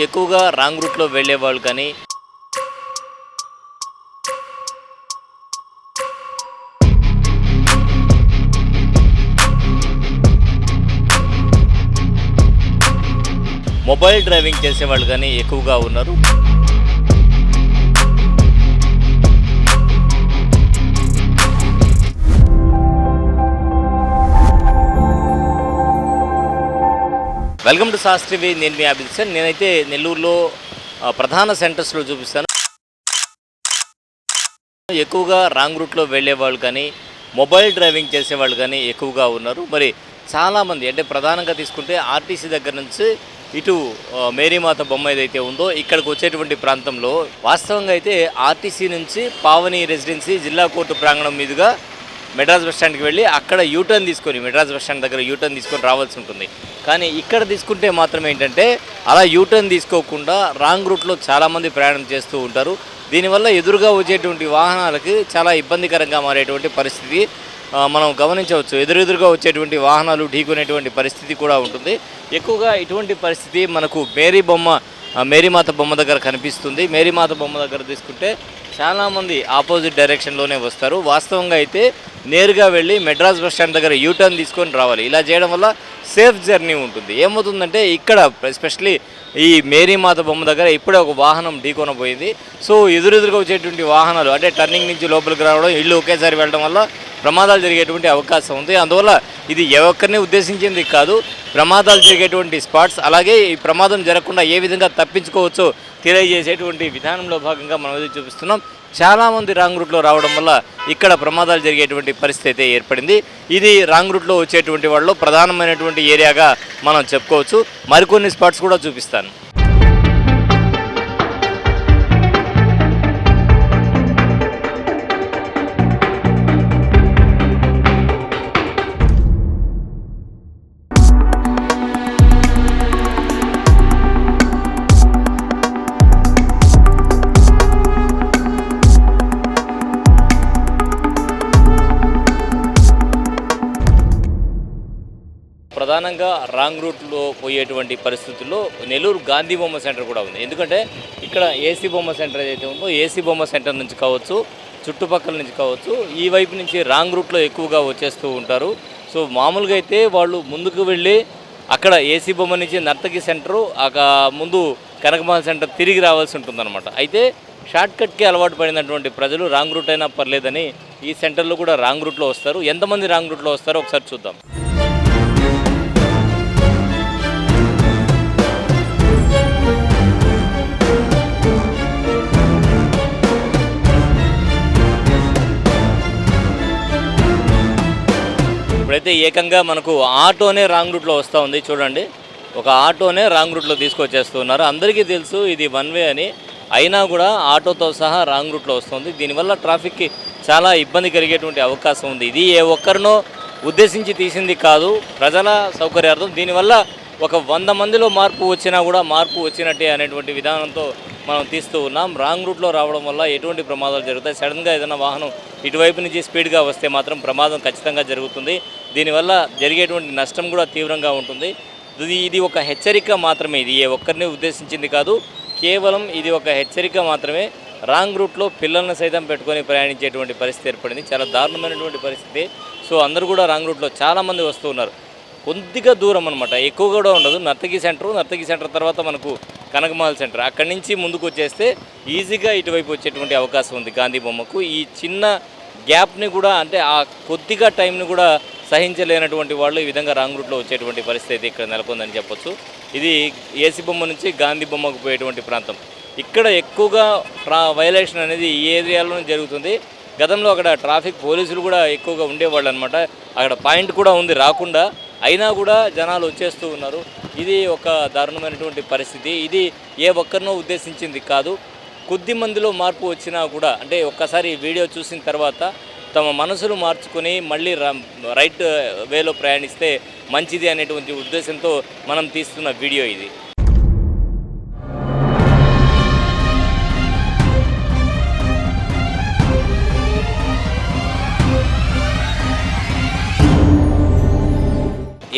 ఎక్కువగా రాంగ్ రూట్‌లో వెళ్ళేవాళ్ళు కానీ, మొబైల్ డ్రైవింగ్ చేసేవాళ్ళు కానీ ఎక్కువగా ఉన్నారు. Welcome to sauce TV. నేను మీ అభిజిత్ సార్. నేనైతే నెల్లూరులో ప్రధాన సెంటర్స్‌లో చూపిస్తాను. ఎక్కువగా రాంగ్ రూట్‌లో వెళ్ళేవాళ్ళు కానీ, మొబైల్ డ్రైవింగ్ చేసేవాళ్ళు కానీ ఎక్కువగా ఉన్నారు. మరి చాలామంది అంటే ప్రధానంగా తీసుకుంటే ఆర్టీసీ దగ్గర నుంచి ఇటు మేరీమాత బొమ్మ ఏదైతే ఉందో ఇక్కడికి వచ్చేటువంటి ప్రాంతంలో వాస్తవంగా అయితే ఆర్టీసీ నుంచి పావని రెసిడెన్సీ జిల్లా కోర్టు ప్రాంగణం మీదుగా మెడ్రాస్ బస్ స్టాండ్కి వెళ్ళి అక్కడ యూటర్న్ తీసుకొని మెడ్రాస్ బస్ స్టాండ్ దగ్గర యూటర్న్ తీసుకొని రావాల్సి ఉంటుంది. కానీ ఇక్కడ తీసుకుంటే మాత్రం ఏంటంటే అలా యూటర్న్ తీసుకోకుండా రాంగ్ రూట్లో చాలామంది ప్రయాణం చేస్తూ ఉంటారు. దీనివల్ల ఎదురుగా వచ్చేటువంటి వాహనాలకి చాలా ఇబ్బందికరంగా మారేటువంటి పరిస్థితి మనం గమనించవచ్చు. ఎదురుగా వచ్చేటువంటి వాహనాలు ఢీకొనేటువంటి పరిస్థితి కూడా ఉంటుంది. ఎక్కువగా ఇటువంటి పరిస్థితి మనకు మేరీమాత బొమ్మ దగ్గర కనిపిస్తుంది. మేరీమాత బొమ్మ దగ్గర తీసుకుంటే చాలామంది ఆపోజిట్ డైరెక్షన్లోనే వస్తారు. వాస్తవంగా అయితే నేరుగా వెళ్ళి మెడ్రాస్ బస్ స్టాండ్ దగ్గర యూటర్న్ తీసుకొని రావాలి. ఇలా చేయడం వల్ల సేఫ్ జర్నీ ఉంటుంది. ఏమవుతుందంటే ఇక్కడ ఎస్పెషలీ ఈ మేరీమాత బొమ్మ దగ్గర ఇప్పుడే ఒక వాహనం ఢీకొనబోయింది. సో ఎదురుగా వచ్చేటువంటి వాహనాలు అంటే టర్నింగ్ నుంచి లోపలికి రావడం, ఇల్లు ఒకేసారి వెళ్ళడం వల్ల ప్రమాదాలు జరిగేటువంటి అవకాశం ఉంది. అందువల్ల ఇది ఏ ఒక్కరిని ఉద్దేశించింది కాదు, ప్రమాదాలు జరిగేటువంటి స్పాట్స్. అలాగే ఈ ప్రమాదం జరగకుండా ఏ విధంగా తప్పించుకోవచ్చో తెలియజేసేటువంటి విధానంలో భాగంగా మనం ఇది చూపిస్తున్నాం. చాలామంది రాంగ్ రూట్లో రావడం వల్ల ఇక్కడ ప్రమాదాలు జరిగేటువంటి పరిస్థితి అయితే ఏర్పడింది. ఇది రాంగ్ రూట్లో వచ్చేటువంటి వాళ్ళు ప్రధానమైనటువంటి ఏరియాగా మనం చెప్పుకోవచ్చు. మరికొన్ని స్పాట్స్ కూడా చూపిస్తాను. ప్రధానంగా రాంగ్ రూట్లో పోయేటువంటి పరిస్థితుల్లో నెల్లూరు గాంధీ బొమ్మ సెంటర్ కూడా ఉంది. ఎందుకంటే ఇక్కడ ఏసీ బొమ్మ సెంటర్ ఏదైతే ఉందో ఏసీ బొమ్మ సెంటర్ నుంచి కావచ్చు, చుట్టుపక్కల నుంచి కావచ్చు, ఈ వైపు నుంచి రాంగ్ రూట్లో ఎక్కువగా వచ్చేస్తూ ఉంటారు. సో మామూలుగా అయితే వాళ్ళు ముందుకు వెళ్ళి అక్కడ ఏసీ బొమ్మ నుంచి నర్తకి సెంటరు ముందు కనకమహల్ సెంటర్ తిరిగి రావాల్సి ఉంటుందన్నమాట. అయితే షార్ట్కట్కి అలవాటు పడినటువంటి ప్రజలు రాంగ్ రూట్ అయినా పర్లేదని ఈ సెంటర్లో కూడా రాంగ్ రూట్లో వస్తారు. ఎంతమంది రాంగ్ రూట్లో వస్తారో ఒకసారి చూద్దాం. ఇప్పుడైతే ఏకంగా మనకు ఆటోనే రాంగ్ రూట్లో వస్తూ ఉంది. చూడండి, ఒక ఆటోనే రాంగ్ రూట్లో తీసుకొచ్చేస్తున్నారు. అందరికీ తెలుసు ఇది వన్ వే అని, అయినా కూడా ఆటోతో సహా రాంగ్ రూట్లో వస్తుంది. దీనివల్ల ట్రాఫిక్కి చాలా ఇబ్బంది కలిగేటువంటి అవకాశం ఉంది. ఇది ఏ ఒక్కరినో ఉద్దేశించి తీసింది కాదు, ప్రజల సౌకర్యార్థం. దీనివల్ల ఒక 100 మందిలో మార్పు వచ్చినా కూడా మార్పు వచ్చినట్టే అనేటువంటి విధానంతో మనం తీస్తూ ఉన్నాం. రాంగ్ రూట్లో రావడం వల్ల ఎటువంటి ప్రమాదాలు జరుగుతాయి. సడన్గా ఏదైనా వాహనం ఇటువైపు నుంచి స్పీడ్గా వస్తే మాత్రం ప్రమాదం ఖచ్చితంగా జరుగుతుంది. దీనివల్ల జరిగేటువంటి నష్టం కూడా తీవ్రంగా ఉంటుంది. ఇది ఒక హెచ్చరిక మాత్రమే. ఇది ఏ ఒక్కరిని ఉద్దేశించింది కాదు, కేవలం ఇది ఒక హెచ్చరిక మాత్రమే. రాంగ్ రూట్లో పిల్లలను సైతం పెట్టుకొని ప్రయాణించేటువంటి పరిస్థితి ఏర్పడింది. చాలా దారుణమైనటువంటి పరిస్థితి. సో అందరూ కూడా రాంగ్ రూట్లో చాలామంది వస్తూ ఉన్నారు. కొద్దిగా దూరం అనమాట, ఎక్కువ కూడా ఉండదు. నర్తకి సెంటర్ తర్వాత మనకు కనకమహల్ సెంటర్, అక్కడి నుంచి ముందుకు వచ్చేస్తే ఈజీగా ఇటువైపు వచ్చేటువంటి అవకాశం ఉంది గాంధీ బొమ్మకు. ఈ చిన్న గ్యాప్ని కూడా అంటే ఆ కొద్దిగా టైంని కూడా సహించలేనటువంటి వాళ్ళు ఈ విధంగా రాంగ్ రూట్లో వచ్చేటువంటి పరిస్థితి ఇక్కడ నెలకొందని చెప్పొచ్చు. ఇది ఏసీ బొమ్మ నుంచి గాంధీ బొమ్మకు పోయేటువంటి ప్రాంతం. ఇక్కడ ఎక్కువగా వైలేషన్ అనేది ఈ ఏరియాలోనే జరుగుతుంది. గతంలో అక్కడ ట్రాఫిక్ పోలీసులు కూడా ఎక్కువగా ఉండేవాళ్ళు అనమాట. అక్కడ పాయింట్ కూడా ఉంది రాకుండా, అయినా కూడా జనాలు వచ్చేస్తూ ఉన్నారు. ఇది ఒక దారుణమైనటువంటి పరిస్థితి. ఇది ఏ ఒక్కరినో ఉద్దేశించింది కాదు. కొద్ది మందిలో మార్పు వచ్చినా కూడా అంటే ఒక్కసారి వీడియో చూసిన తర్వాత తమ మనసును మార్చుకొని మళ్ళీ రైట్ వేలో ప్రయాణిస్తే మంచిది అనేటువంటి ఉద్దేశంతో మనం తీస్తున్న వీడియో ఇది.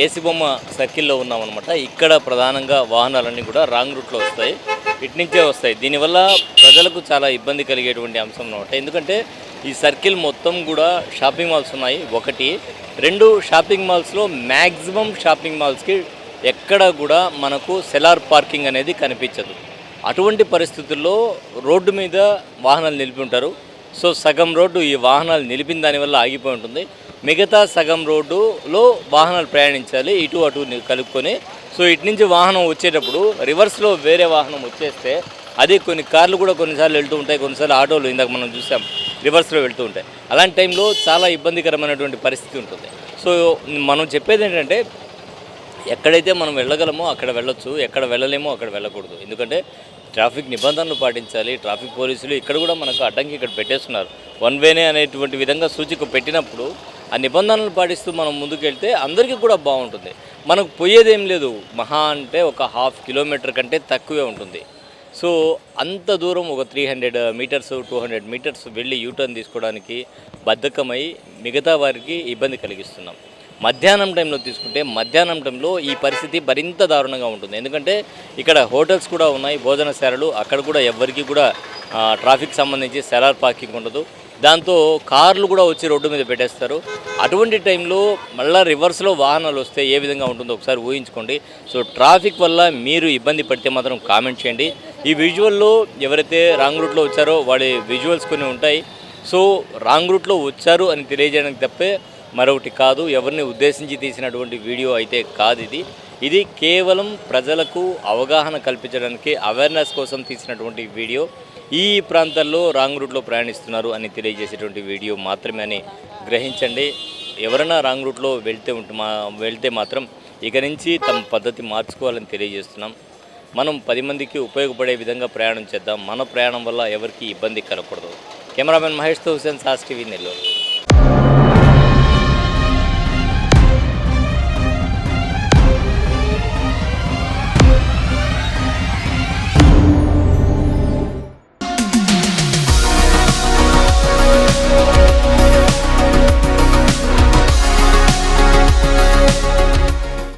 ఏసీ బొమ్మ సర్కిల్లో ఉన్నామన్నమాట. ఇక్కడ ప్రధానంగా వాహనాలన్నీ కూడా రాంగ్ రూట్లో వస్తాయి, ఇటు నుంచే వస్తాయి. దీనివల్ల ప్రజలకు చాలా ఇబ్బంది కలిగేటువంటి అంశం అన్నమాట. ఎందుకంటే ఈ సర్కిల్ మొత్తం కూడా షాపింగ్ మాల్స్ ఉన్నాయి. ఒకటి, రెండు, షాపింగ్ మాల్స్లో మ్యాక్సిమం షాపింగ్ మాల్స్కి ఎక్కడ కూడా మనకు సెలార్ పార్కింగ్ అనేది కనిపించదు. అటువంటి పరిస్థితుల్లో రోడ్డు మీద వాహనాలు నిలిపి ఉంటారు. సో సగం రోడ్డు ఈ వాహనాలు నిలిపిన దానివల్ల ఆగిపోయి ఉంటుంది. మిగతా సగం రోడ్డులో వాహనాలు ప్రయాణించాలి, ఇటు అటు కలుపుకొని. సో ఇటు నుంచి వాహనం వచ్చేటప్పుడు రివర్స్లో వేరే వాహనం వచ్చేస్తే అది కొన్ని కార్లు కూడా కొన్నిసార్లు వెళ్తూ ఉంటాయి, కొన్నిసార్లు ఆటోలు ఇందాక మనం చూసాం రివర్స్లో వెళ్తూ ఉంటాయి. అలాంటి టైంలో చాలా ఇబ్బందికరమైనటువంటి పరిస్థితి ఉంటుంది. సో మనం చెప్పేది ఏంటంటే ఎక్కడైతే మనం వెళ్ళగలమో అక్కడ వెళ్ళొచ్చు, ఎక్కడ వెళ్ళలేమో అక్కడ వెళ్ళకూడదు. ఎందుకంటే ట్రాఫిక్ నిబంధనలు పాటించాలి. ట్రాఫిక్ పోలీసులు ఇక్కడ కూడా మనకు అడ్డంకి ఇక్కడ పెట్టేస్తున్నారు. వన్ వేనే అనేటువంటి విధంగా సూచిక పెట్టినప్పుడు ఆ నిబంధనలు పాటిస్తూ మనం ముందుకెళ్తే అందరికీ కూడా బాగుంటుంది. మనకు పోయేదేం లేదు, మహా అంటే ఒక 1/2 కిలోమీటర్ కంటే తక్కువే ఉంటుంది. సో అంత దూరం ఒక 300 మీటర్స్ 200 మీటర్స్ వెళ్ళి యూటర్న్ తీసుకోవడానికి బద్ధకమై మిగతా వారికి ఇబ్బంది కలిగిస్తున్నాం. మధ్యాహ్నం టైంలో తీసుకుంటే మధ్యాహ్నం టైంలో ఈ పరిస్థితి మరింత దారుణంగా ఉంటుంది. ఎందుకంటే ఇక్కడ హోటల్స్ కూడా ఉన్నాయి, భోజనశాలలు, అక్కడ కూడా ఎవరికి కూడా ట్రాఫిక్ సంబంధించి సెలార్ పార్కింగ్ ఉండదు. దాంతో కార్లు కూడా వచ్చి రోడ్డు మీద పెట్టేస్తారు. అటువంటి టైంలో మళ్ళీ రివర్స్లో వాహనాలు వస్తే ఏ విధంగా ఉంటుందో ఒకసారి ఊహించుకోండి. సో ట్రాఫిక్ వల్ల మీరు ఇబ్బంది పడితే మాత్రం కామెంట్ చేయండి. ఈ విజువల్లో ఎవరైతే రాంగ్ రూట్లో వచ్చారో వాళ్ళ విజువల్స్ కొన్ని ఉంటాయి. సో రాంగ్ రూట్లో వచ్చారు అని తెలియజేయడానికి తప్పే మరొకటి కాదు. ఎవరిని ఉద్దేశించి తీసినటువంటి వీడియో అయితే కాదు ఇది. ఇది కేవలం ప్రజలకు అవగాహన కల్పించడానికి, అవేర్నెస్ కోసం తీసినటువంటి వీడియో. ఈ ప్రాంతాల్లో రాంగ్ రూట్లో ప్రయాణిస్తున్నారు అని తెలియజేసేటువంటి వీడియో మాత్రమే అని గ్రహించండి. ఎవరైనా రాంగ్ రూట్లో వెళ్తే మాత్రం ఇక నుంచి తమ పద్ధతి మార్చుకోవాలని తెలియజేస్తున్నాం. మనం 10 మందికి ఉపయోగపడే విధంగా ప్రయాణం చేద్దాం. మన ప్రయాణం వల్ల ఎవరికి ఇబ్బంది కలగకూడదు. కెమెరామెన్ మహేష్తో హుసేన్, సాస్ టీవీ, నెల్లూరు.